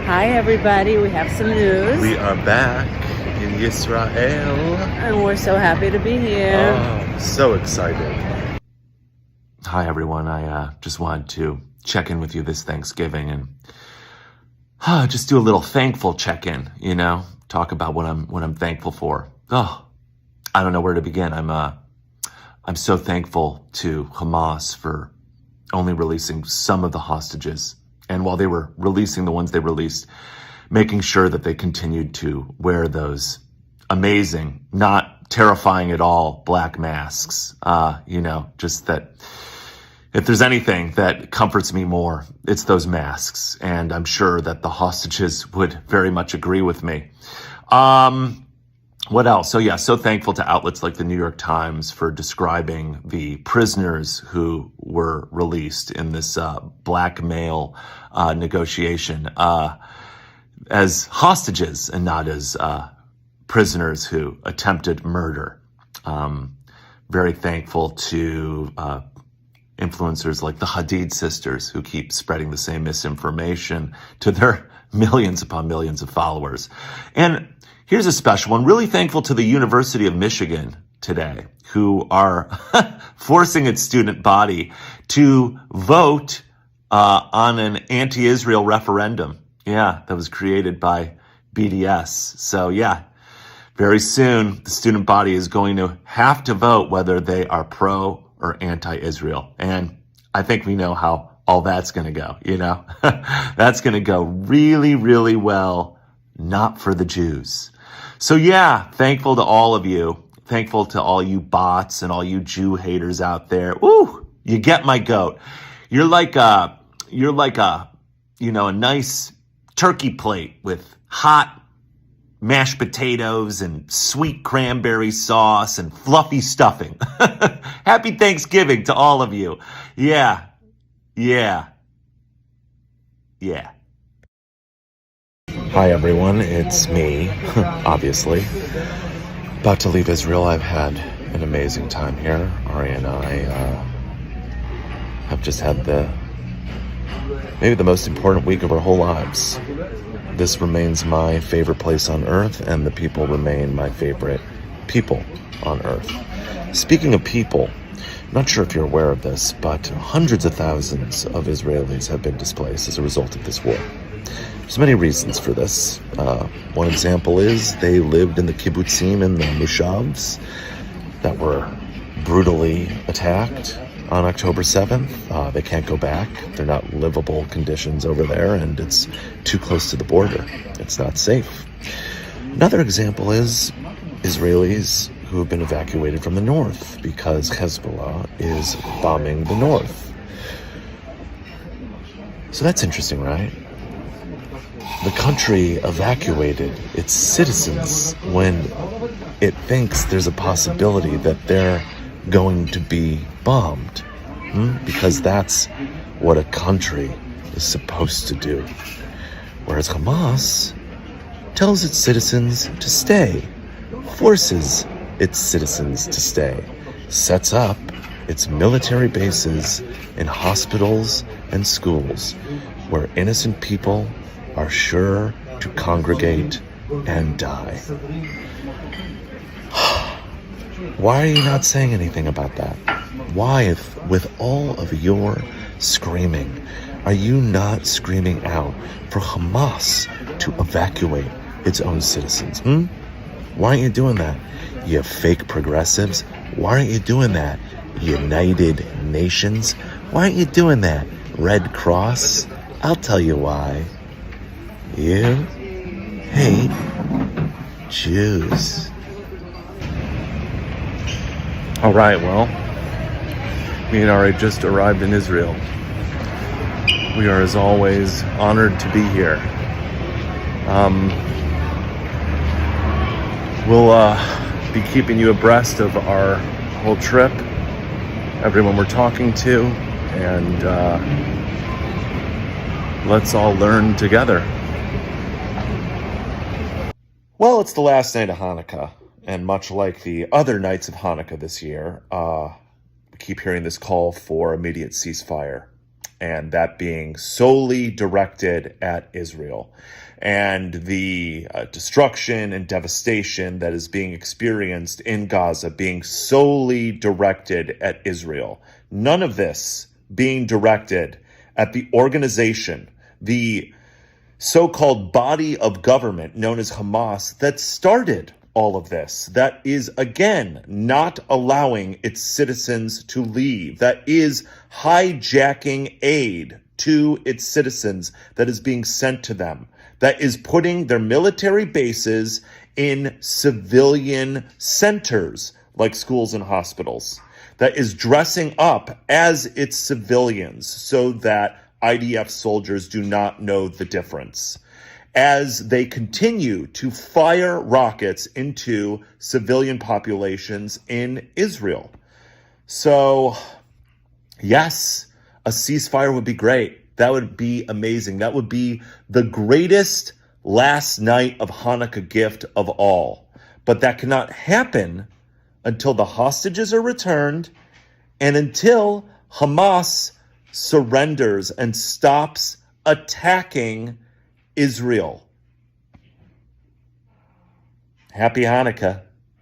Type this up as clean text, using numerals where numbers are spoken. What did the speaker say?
Hi everybody, we have some news. We are back in Israel. And we're so happy to be here. Oh, so excited. Hi everyone, I just wanted to check in with you this Thanksgiving and just do a little thankful check-in, talk about what I'm thankful for. Oh, I don't know where to begin. I'm so thankful to Hamas for only releasing some of the hostages. And while they were releasing the ones they released, making sure that they continued to wear those amazing, not terrifying at all, black masks. Just that if there's anything that comforts me more, it's those masks. And I'm sure that the hostages would very much agree with me. What else? So thankful to outlets like the New York Times for describing the prisoners who were released in this blackmail negotiation as hostages and not as prisoners who attempted murder. Very thankful to influencers like the Hadid sisters who keep spreading the same misinformation to their millions upon millions of followers. And here's a special one. Really thankful to the University of Michigan today, who are forcing its student body to vote on an anti-Israel referendum. Yeah, that was created by BDS. So very soon the student body is going to have to vote whether they are pro or anti-Israel. And I think we know how all that's going to go, That's going to go really, really well, not for the Jews. So thankful to all of you. Thankful to all you bots and all you Jew haters out there. Ooh, you get my goat. You're like a nice turkey plate with hot mashed potatoes and sweet cranberry sauce and fluffy stuffing. Happy Thanksgiving to all of you. Yeah. Hi everyone, it's me, obviously. About to leave Israel. I've had an amazing time here. Ari and I have just had maybe the most important week of our whole lives. This remains my favorite place on earth, and the people remain my favorite people on earth. Speaking of people, I'm not sure if you're aware of this, but hundreds of thousands of Israelis have been displaced as a result of this war. There's many reasons for this. One example is they lived in the kibbutzim and the mushavs that were brutally attacked on October 7th. They can't go back. They're not livable conditions over there, and it's too close to the border. It's not safe. Another example is Israelis who have been evacuated from the north because Hezbollah is bombing the north. So that's interesting, right? The country evacuated its citizens when it thinks there's a possibility that they're going to be bombed, because that's what a country is supposed to do. Whereas Hamas tells its citizens to stay, forces its citizens to stay, sets up its military bases in hospitals and schools where innocent people are sure to congregate and die. Why are you not saying anything about that? Why, if with all of your screaming, are you not screaming out for Hamas to evacuate its own citizens? Why aren't you doing that? You fake progressives. Why aren't you doing that? United Nations. Why aren't you doing that? Red Cross. I'll tell you why. You hate Jews. All right, well, me and Ari just arrived in Israel. We are, as always, honored to be here. We'll be keeping you abreast of our whole trip, everyone we're talking to, and let's all learn together. Well, it's the last night of Hanukkah, and much like the other nights of Hanukkah this year, we keep hearing this call for immediate ceasefire. and that being solely directed at Israel. And the destruction and devastation that is being experienced in Gaza being solely directed at Israel. None of this being directed at the organization, the so-called body of government known as Hamas that started all of this, that is, again, not allowing its citizens to leave, that is hijacking aid to its citizens that is being sent to them, that is putting their military bases in civilian centers like schools and hospitals, that is dressing up as its civilians so that IDF soldiers do not know the difference, as they continue to fire rockets into civilian populations in Israel. So, yes, a ceasefire would be great. That would be amazing. That would be the greatest last night of Hanukkah gift of all. But that cannot happen until the hostages are returned and until Hamas surrenders and stops attacking Israel. Happy Hanukkah.